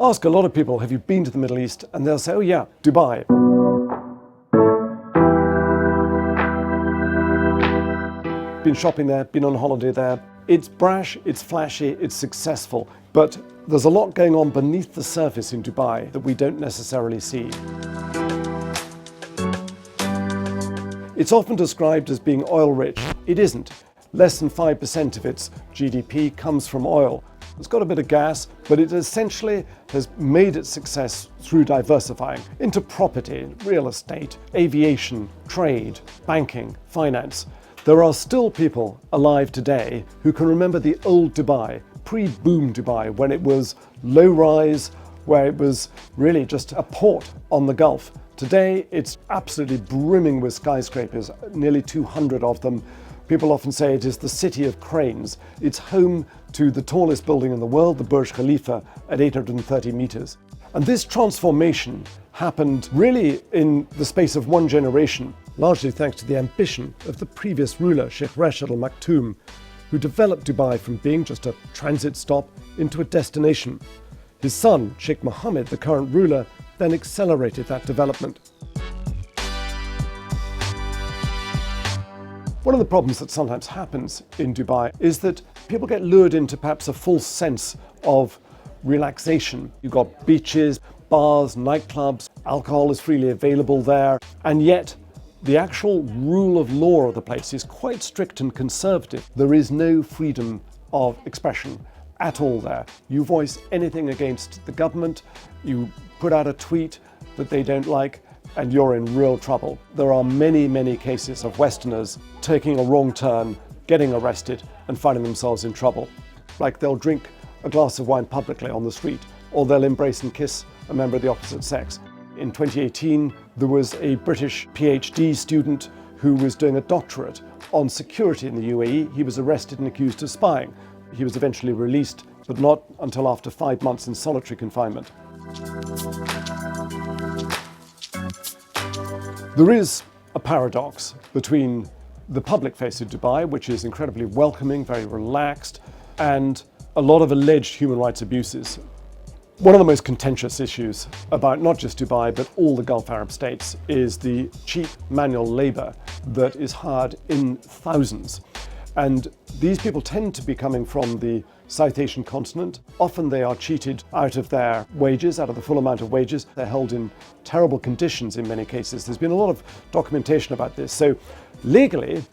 Ask a lot of people, have you been to the Middle East? And they'll say, oh yeah, Dubai. Been shopping there, been on holiday there. It's brash, it's flashy, it's successful, but there's a lot going on beneath the surface in Dubai that we don't necessarily see. It's often described as being oil rich. It isn't. Less than 5% of its GDP comes from oil. It's got a bit of gas, but it essentially has made its success through diversifying into property, real estate, aviation, trade, banking, finance. There are still people alive today who can remember the old Dubai, pre-boom Dubai, when it was low-rise, where it was really just a port on the Gulf. Today, it's absolutely brimming with skyscrapers, nearly 200 of them. People often say it is the city of cranes. It's home to the tallest building in the world, the Burj Khalifa, at 830 meters. And this transformation happened really in the space of one generation, largely thanks to the ambition of the previous ruler, Sheikh Rashid Al Maktoum, who developed Dubai from being just a transit stop into a destination. His son, Sheikh Mohammed, the current ruler, then accelerated that development. One of the problems that sometimes happens in Dubai is that people get lured into perhaps a false sense of relaxation. You've got beaches, bars, nightclubs, alcohol is freely available there, and yet the actual rule of law of the place is quite strict and conservative. There is no freedom of expression at all there. You voice anything against the government, you put out a tweet that they don't like, and you're in real trouble. There are many, many cases of Westerners taking a wrong turn, getting arrested, and finding themselves in trouble. Like they'll drink a glass of wine publicly on the street, or they'll embrace and kiss a member of the opposite sex. In 2018, there was a British PhD student who was doing a doctorate on security in the UAE. He was arrested and accused of spying. He was eventually released, but not until after 5 months in solitary confinement. There is a paradox between the public face of Dubai, which is incredibly welcoming, very relaxed, and a lot of alleged human rights abuses. One of the most contentious issues about not just Dubai, but all the Gulf Arab states is the cheap manual labor that is hired in thousands. And these people tend to be coming from the South Asian continent. Often they are cheated out of their wages, out of the full amount of wages. They're held in terrible conditions in many cases. There's been a lot of documentation about this. So legally,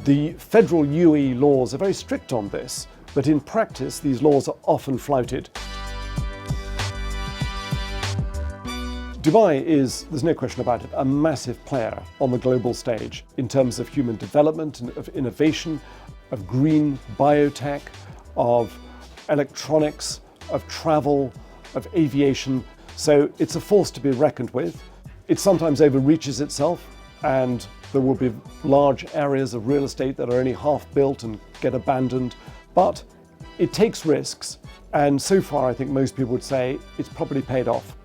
the federal UAE laws are very strict on this, but in practice, these laws are often flouted. Dubai is, there's no question about it, a massive player on the global stage in terms of human development, of innovation, of green biotech, of electronics, of travel, of aviation. So it's a force to be reckoned with. It sometimes overreaches itself, and there will be large areas of real estate that are only half built and get abandoned. But it takes risks, and so far I think most people would say it's probably paid off.